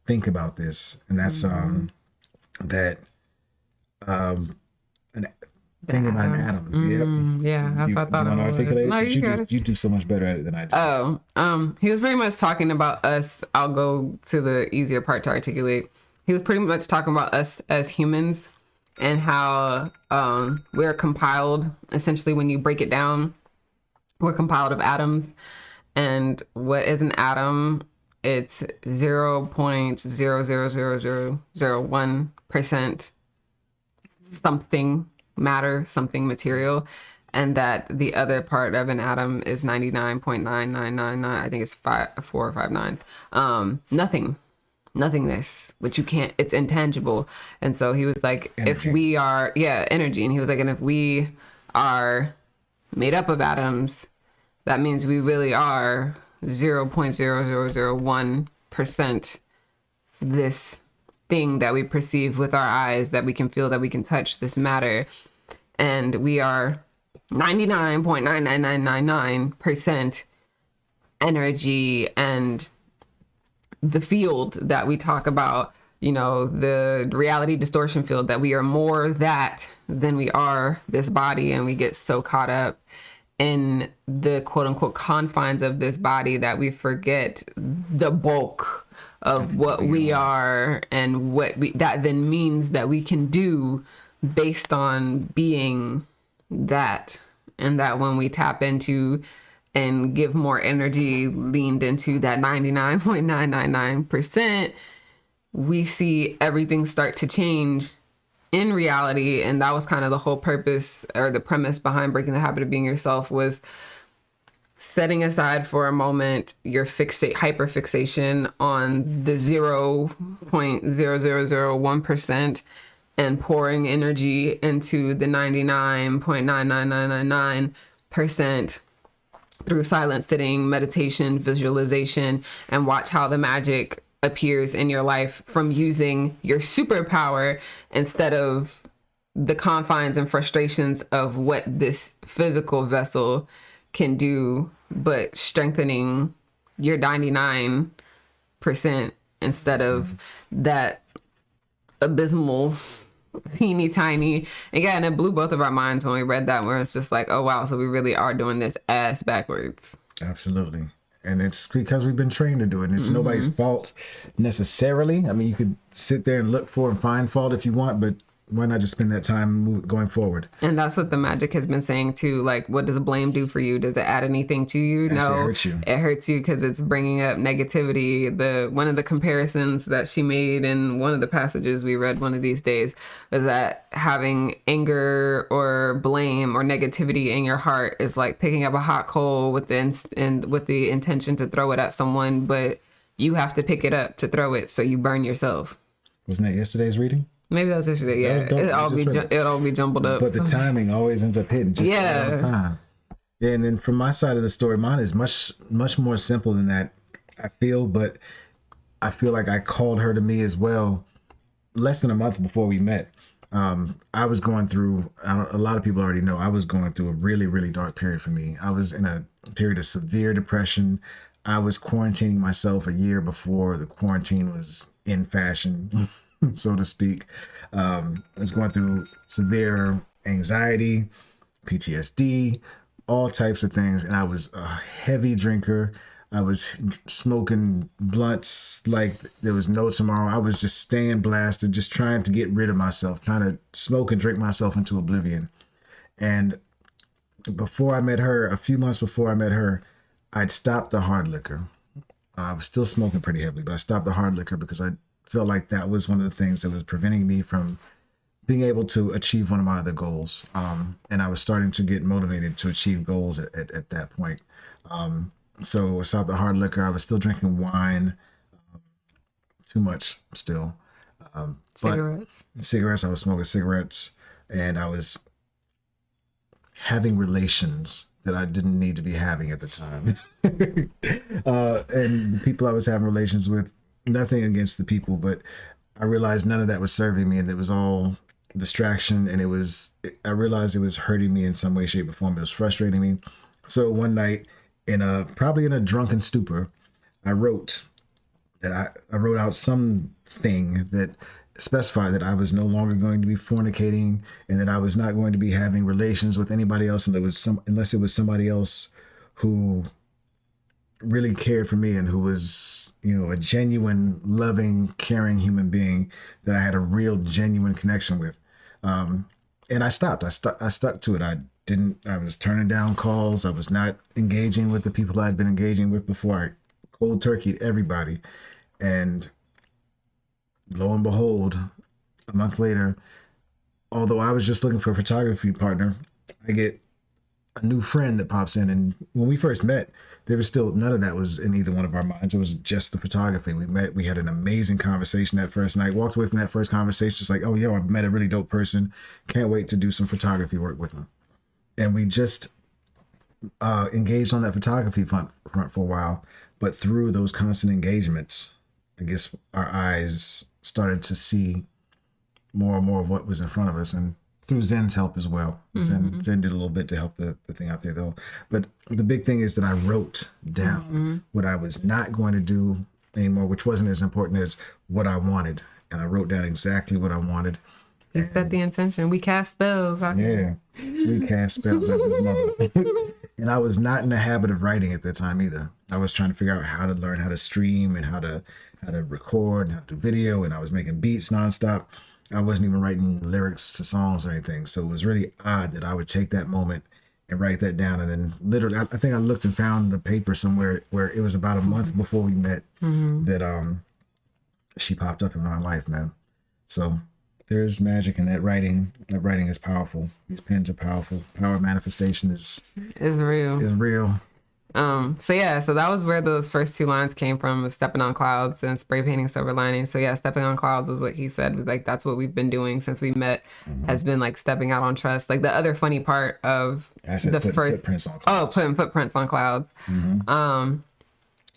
think about this. And that's that thing about an atom. Yeah, I thought I want to articulate it? No, you do so much better at it than I do. He was pretty much talking about us. I'll go to the easier part to articulate. He was pretty much talking about us as humans and how we're compiled. Essentially, when you break it down, we're compiled of atoms. And what is an atom? It's 0.00001% something matter, something material, and that the other part of an atom is 99.9999. I think it's 4 or 5 nines. Nothingness, which you can't, it's intangible. And so he was like, energy. If we are, energy. And he was like, and if we are made up of atoms, that means we really are 0.0001% this thing that we perceive with our eyes, that we can feel, that we can touch, this matter. And we are 99.99999% energy. And the field that we talk about, the reality distortion field, that we are more that than we are this body. And we get so caught up in the quote unquote confines of this body that we forget the bulk of what we are and what that then means that we can do based on being that. And that when we tap into and give more energy leaned into that 99.999%, we see everything start to change in reality. And that was kind of the whole purpose or the premise behind Breaking the Habit of Being Yourself, was setting aside for a moment your hyperfixation on the 0.0001% and pouring energy into the 99.99999% through silent sitting, meditation, visualization, and watch how the magic appears in your life from using your superpower instead of the confines and frustrations of what this physical vessel can do, but strengthening your 99% instead of that abysmal teeny tiny. Again, it blew both of our minds when we read that, where it's just like, oh wow, so we really are doing this ass backwards. Absolutely. And it's because we've been trained to do it. And it's nobody's fault necessarily. I mean, you could sit there and look for and find fault if you want, but why not just spend that time going forward? And that's what the magic has been saying too. Like, what does blame do for you? Does it add anything to you? Actually, No, it hurts you. It hurts you because it's bringing up negativity. One of the comparisons that she made in one of the passages we read one of these days was that having anger or blame or negativity in your heart is like picking up a hot coal with the intention to throw it at someone, but you have to pick it up to throw it, so you burn yourself. Wasn't that yesterday's reading? Maybe that was yesterday. Yeah, it'll all be jumbled up. But the timing always ends up hitting just right on time. Yeah, and then from my side of the story, mine is much more simple than that. I feel like I called her to me as well, less than a month before we met. I was going through. A lot of people already know I was going through a really, really dark period for me. I was in a period of severe depression. I was quarantining myself a year before the quarantine was in fashion, so to speak. I was going through severe anxiety, PTSD, all types of things. And I was a heavy drinker. I was smoking blunts like there was no tomorrow. I was just staying blasted, just trying to get rid of myself, trying to smoke and drink myself into oblivion. And before I met her, a few months before I met her, I'd stopped the hard liquor. I was still smoking pretty heavily, but I stopped the hard liquor because I felt like that was one of the things that was preventing me from being able to achieve one of my other goals. And I was starting to get motivated to achieve goals at that point. So I stopped the hard liquor. I was still drinking wine, too much still. Cigarettes. I was smoking cigarettes, and I was having relations that I didn't need to be having at the time. And the people I was having relations with, nothing against the people, but I realized none of that was serving me, and it was all distraction. And I realized it was hurting me in some way, shape, or form. It was frustrating me. So one night, probably in a drunken stupor, I wrote out something that specified that I was no longer going to be fornicating, and that I was not going to be having relations with anybody else, and unless it was somebody else who really cared for me and who was, a genuine, loving, caring human being that I had a real, genuine connection with. And I stopped. I stuck to it. I was turning down calls. I was not engaging with the people I'd been engaging with before. I cold turkeyed everybody. And lo and behold, a month later, although I was just looking for a photography partner, I get a new friend that pops in. And when we first met, there was still none of that was in either one of our minds. It was just the photography. We met, we had an amazing conversation that first night, walked away from that first conversation just like, oh, yo, I met a really dope person. Can't wait to do some photography work with them. And we just engaged on that photography front for a while. But through those constant engagements, I guess our eyes started to see more and more of what was in front of us. And through Zen's help as well. Mm-hmm. Zen did a little bit to help the thing out there though. But the big thing is that I wrote down what I was not going to do anymore, which wasn't as important as what I wanted. And I wrote down exactly what I wanted. You set the intention. We cast spells. Yeah, we cast spells at his mother. And I was not in the habit of writing at that time either. I was trying to figure out how to learn how to stream and how to record and how to do video. And I was making beats nonstop. I wasn't even writing lyrics to songs or anything. So it was really odd that I would take that moment and write that down. And then literally, I think I looked and found the paper somewhere where it was about a month before we met that she popped up in my life, man. So there's magic in that writing. That writing is powerful. These pens are powerful. Power of manifestation is real. Is real. So that was where those first two lines came from, was stepping on clouds and spray painting silver linings. So yeah, stepping on clouds was what he said, was like, that's what we've been doing since we met, has been like stepping out on trust. Like the other funny part of footprints on clouds. Putting footprints on clouds. The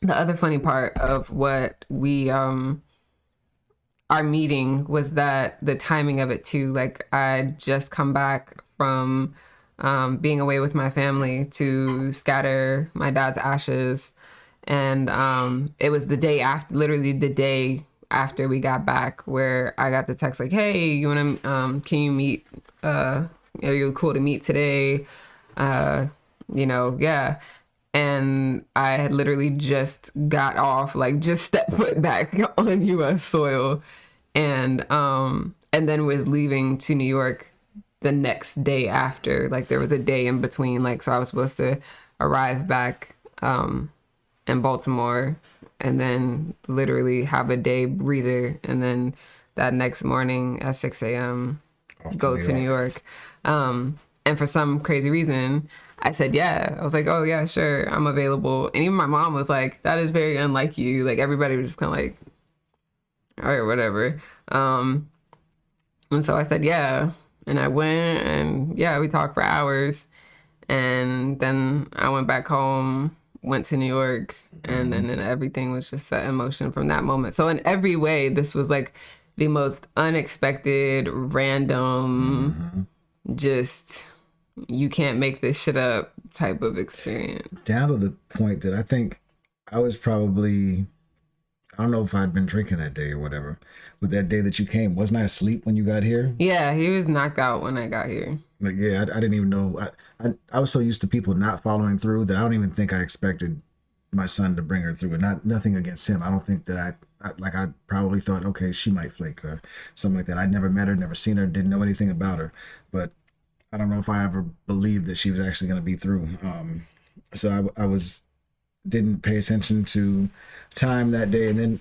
other funny part of what we, our meeting was that the timing of it too, like I'd just come back from being away with my family to scatter my dad's ashes. And it was the day after, literally the day after we got back, where I got the text like, hey, you want to, can you meet, are you cool to meet today? Yeah. And I had literally just got off, like just stepped foot back on U.S. soil. And and then was leaving to New York the next day after. Like there was a day in between. Like, so I was supposed to arrive back in Baltimore and then literally have a day breather. And then that next morning at 6 a.m. go to New York. And for some crazy reason, I said, yeah. I was like, oh, yeah, sure, I'm available. And even my mom was like, that is very unlike you. Like, everybody was just kind of like, all right, whatever. And so I said, yeah. And I went, and yeah, we talked for hours. And then I went back home, went to New York, and then everything was just set in motion from that moment. So in every way, this was like the most unexpected, random, just you can't make this shit up type of experience. Down to the point that I think I was probably, I don't know if I'd been drinking that day or whatever, but that day that you came, wasn't I asleep when you got here? Yeah, he was knocked out when I got here. Like, yeah, I didn't even know. I was so used to people not following through that I don't even think I expected my son to bring her through. And nothing against him. I don't think that I probably thought, okay, she might flake or something like that. I'd never met her, never seen her, didn't know anything about her. But I don't know if I ever believed that she was actually going to be through. So I didn't pay attention to time that day. And then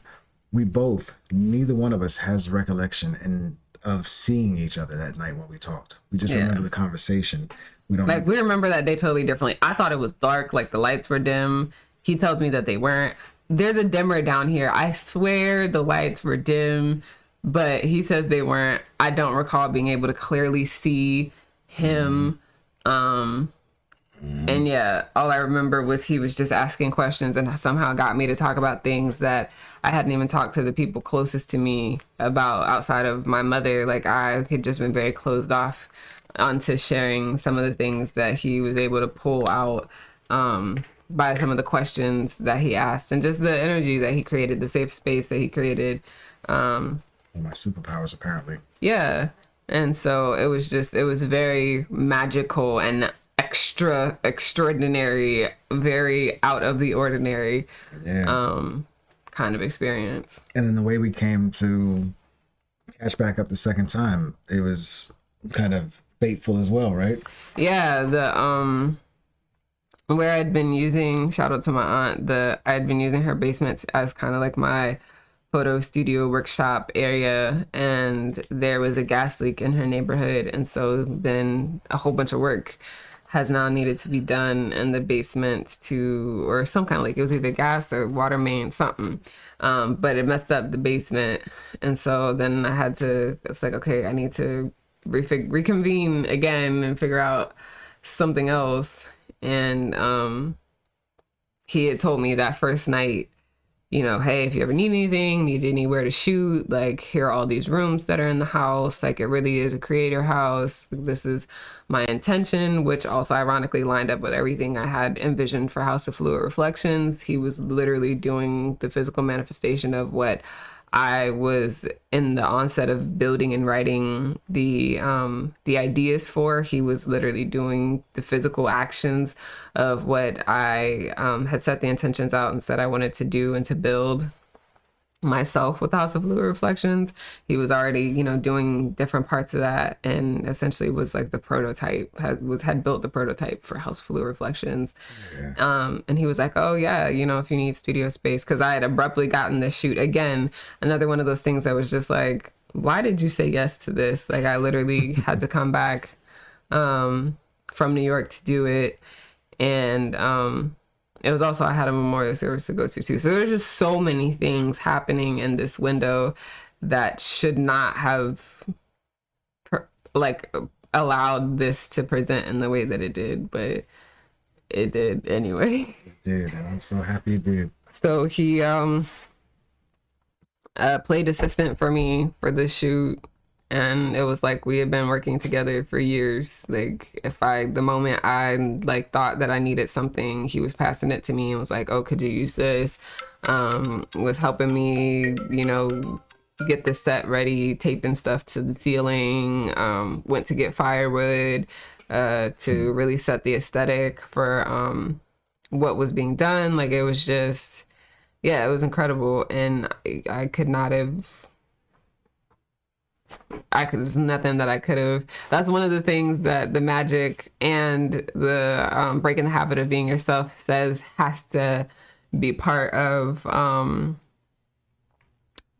neither one of us has recollection of seeing each other that night while we talked. We just remember the conversation. We remember that day totally differently. I thought it was dark, like the lights were dim. He tells me that they weren't. There's a dimmer down here. I swear the lights were dim, but he says they weren't. I don't recall being able to clearly see him. And yeah, all I remember was he was just asking questions and somehow got me to talk about things that I hadn't even talked to the people closest to me about outside of my mother. Like I had just been very closed off onto sharing some of the things that he was able to pull out by some of the questions that he asked and just the energy that he created, the safe space that he created. My superpowers, apparently. Yeah. And so it was very magical and extraordinary, very out of the ordinary kind of experience. And then the way we came to catch back up the second time, it was kind of fateful as well, right? Yeah, where I'd been using, shout out to my aunt, I'd been using her basement as kind of like my photo studio workshop area, and there was a gas leak in her neighborhood, and so then a whole bunch of work has now needed to be done in the basement or some kind of like, it was either gas or water main, something, but it messed up the basement. And so then it's like, okay, I need to reconvene again and figure out something else. And he had told me that first night, you know, hey, if you ever need anything, need anywhere to shoot, like here are all these rooms that are in the house. Like it really is a creator house. This is my intention, which also ironically lined up with everything I had envisioned for House of Fluid Reflections. He was literally doing the physical manifestation of what I was in the onset of building and writing the ideas for. He was literally doing the physical actions of what I had set the intentions out and said I wanted to do and to build myself with House of Fluid Reflections. He was already, you know, doing different parts of that, and essentially was like the prototype, had built the prototype for House of Fluid Reflections. Yeah. And he was like, oh yeah, you know, if you need studio space, because I had abruptly gotten this shoot again, another one of those things that was just like, why did you say yes to this? Like I literally had to come back from New York to do it, and it was also, I had a memorial service to go to too. So there's just so many things happening in this window that should not have allowed this to present in the way that it did, but it did anyway. It did, and I'm so happy it did. So he played assistant for me for this shoot. And it was like we had been working together for years. Like the moment I like thought that I needed something, he was passing it to me and was like, oh, could you use this? Was helping me, you know, get the set ready, taping stuff to the ceiling, went to get firewood to really set the aesthetic for what was being done. Like it was just, yeah, it was incredible. And I could not have there's nothing that I could have. That's one of the things that the magic and the breaking the habit of being yourself says has to be part of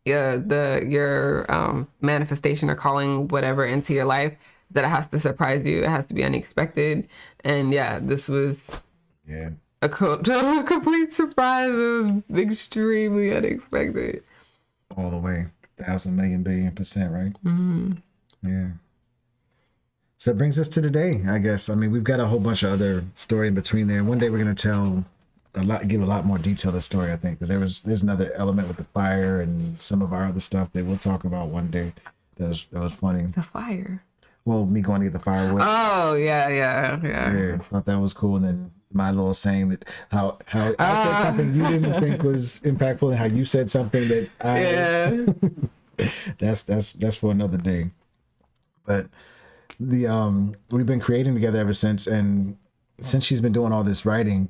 your manifestation or calling whatever into your life, that it has to surprise you. It has to be unexpected. And yeah, this was a total complete surprise. It was extremely unexpected. All the way. 1,000 million billion%, right? Mm-hmm. Yeah. So that brings us to today, I guess. I mean, we've got a whole bunch of other story in between there. One day we're going to give a lot more detail to the story, I think, because there's another element with the fire and some of our other stuff that we'll talk about one day. That was funny. The fire. Well, me going to get the firewood. Oh yeah. Yeah, thought that was cool. And then my little saying that how I said something you didn't think was impactful, and how you said something that that's for another day. But we've been creating together ever since, and since she's been doing all this writing,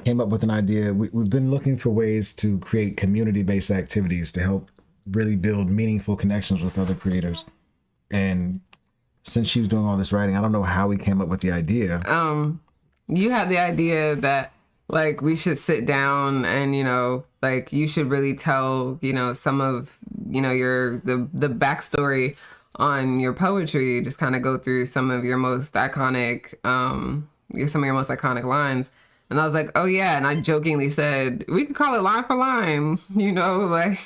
came up with an idea. We've been looking for ways to create community-based activities to help really build meaningful connections with other creators. And since she was doing all this writing, I don't know how we came up with the idea. You had the idea that like we should sit down and, you know, like you should really tell, you know, some of, you know, the backstory on your poetry. Just kind of go through some of your most iconic lines. And I was like, oh yeah. And I jokingly said, we could call it line for line, you know, like,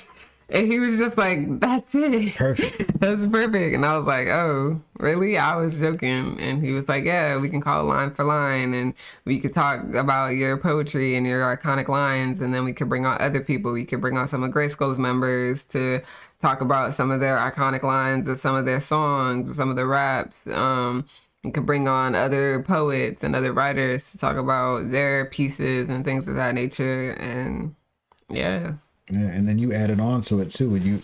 and he was just like, that's it. Perfect. That's perfect. And I was like, oh, really? I was joking. And he was like, yeah, we can call it line for line. And we could talk about your poetry and your iconic lines. And then we could bring on other people. We could bring on some of GRYSKLL's members to talk about some of their iconic lines and some of their songs, some of the raps. You could bring on other poets and other writers to talk about their pieces and things of that nature. And yeah. Yeah, and then you added on to it too. And you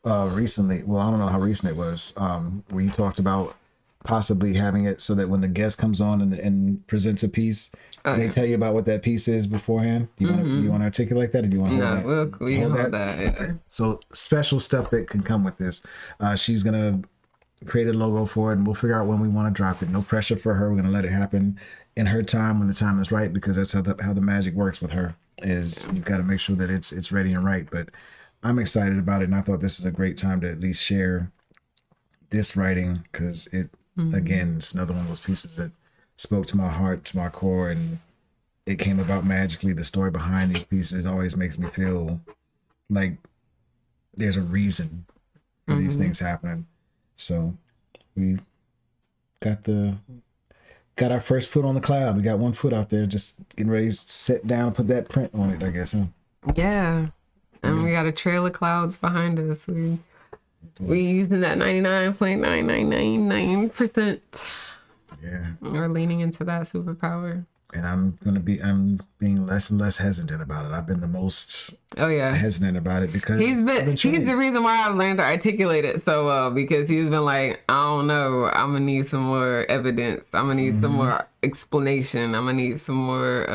recently, well, I don't know how recent it was, where you talked about possibly having it so that when the guest comes on and presents a piece, they tell you about what that piece is beforehand. You want to articulate that, or do you want to hold that? We can hold that. Yeah. So special stuff that can come with this. She's gonna create a logo for it, and we'll figure out when we want to drop it. No pressure for her. We're gonna let it happen in her time when the time is right, because that's how the magic works with her. Is you've got to make sure that it's ready and right. But I'm excited about it, and I thought this is a great time to at least share this writing, because it again, it's another one of those pieces that spoke to my heart, to my core, and it came about magically. The story behind these pieces always makes me feel like there's a reason for these things happening. So we got our first foot on the cloud. We got one foot out there, just getting ready to sit down, put that print on it, I guess, huh? Yeah. And we got a trail of clouds behind us. We using that 99.9999%. Yeah. We're leaning into that superpower. And I'm being less and less hesitant about it. I've been the most hesitant about it because he's the reason why I've learned to articulate it so well, because he's been like, I don't know, I'm gonna need some more evidence. I'm gonna need some more explanation. I'm gonna need some more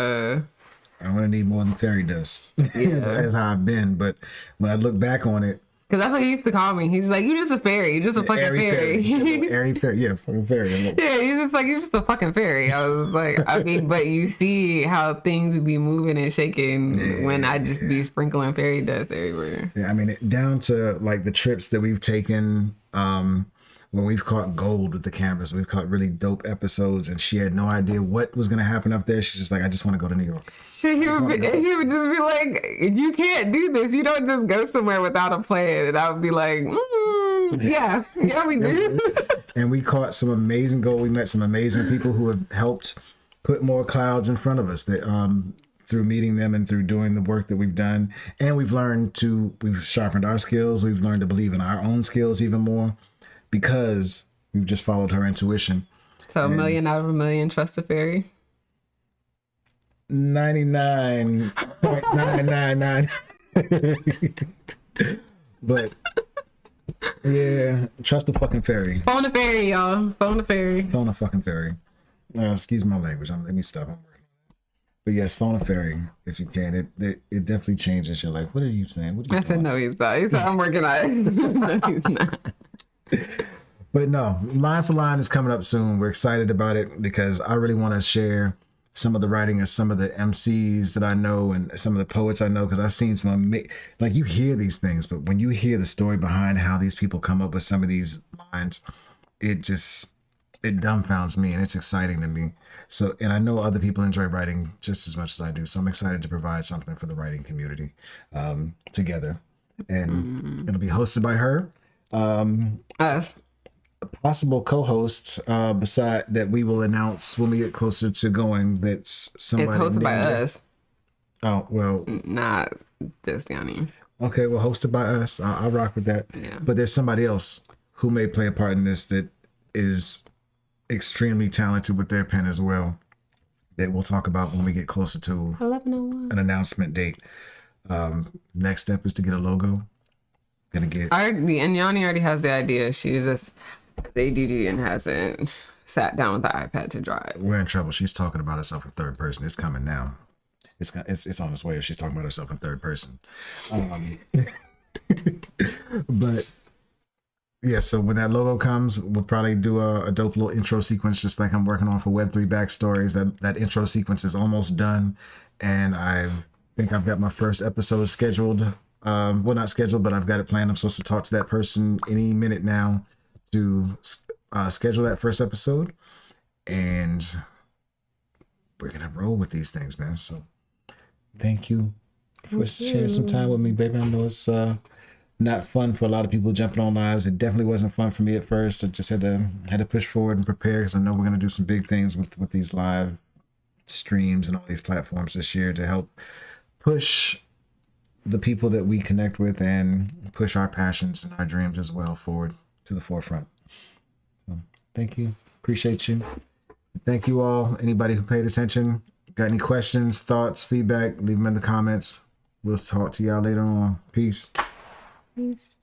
I'm gonna need more than fairy dust. As how I've been. But when I look back on it, because that's what he used to call me. He's like, you're just a fairy. You're just a fucking fairy. Airy fairy. Yeah, fucking fairy. Yeah, he's just like, you're just a fucking fairy. I was like, I mean, but you see how things be moving and shaking when I just be sprinkling fairy dust everywhere. Yeah, I mean, down to like the trips that we've taken where we've caught gold with the canvas. We've caught really dope episodes, and she had no idea what was going to happen up there. She's just like, I just want to go to New York. He would just be like, you can't do this. You don't just go somewhere without a plan. And I would be like, yeah, we do. And we caught some amazing gold. We met some amazing people who have helped put more clouds in front of us that, through meeting them and through doing the work that we've done. And we've sharpened our skills. We've learned to believe in our own skills even more because we've just followed her intuition. So 1 million out of 1 million, trust a fairy. 99.999. But yeah, trust a fucking fairy. Phone a fairy, y'all. Phone a fairy. Phone a fucking fairy. Excuse my language. Let me stop. I'm working. But yes, phone a fairy if you can. It definitely changes your life. What are you saying? I said no, he's not. He said I'm working on it. No, he's not. But no, Line for Line is coming up soon. We're excited about it because I really want to share some of the writing of some of the MCs that I know and some of the poets I know, because I've seen some like, you hear these things, but when you hear the story behind how these people come up with some of these lines, it dumbfounds me, and it's exciting to me. So, and I know other people enjoy writing just as much as I do. So I'm excited to provide something for the writing community together. And it'll be hosted by her. Us. Possible co-host beside that we will announce when we get closer to going. That's somebody. It's hosted by us. Oh, well. Not this, Yani. Okay, well, hosted by us. I'll rock with that. Yeah. But there's somebody else who may play a part in this that is extremely talented with their pen as well, that we'll talk about when we get closer to 11:01. an announcement date. Next step is to get a logo. And Yani already has the idea. She just has ADD and hasn't sat down with the iPad to draw it. We're in trouble. She's talking about herself in third person. It's coming now. It's on its way. She's talking about herself in third person. But yeah, so when that logo comes, we'll probably do a dope little intro sequence, just like I'm working on for Web3 Backstories. That intro sequence is almost done, and I think I've got my first episode scheduled. Well, not scheduled, but I've got it planned. I'm supposed to talk to that person any minute now to schedule that first episode, and we're gonna roll with these things, man. So thank you for sharing some time with me, baby. I know it's not fun for a lot of people jumping on lives. It definitely wasn't fun for me at first. I just had to push forward and prepare, because I know we're gonna do some big things with these live streams and all these platforms this year to help push the people that we connect with and push our passions and our dreams as well forward to the forefront. So thank you. Appreciate you. Thank you all. Anybody who paid attention, got any questions, thoughts, feedback, leave them in the comments. We'll talk to y'all later on. Peace. Peace.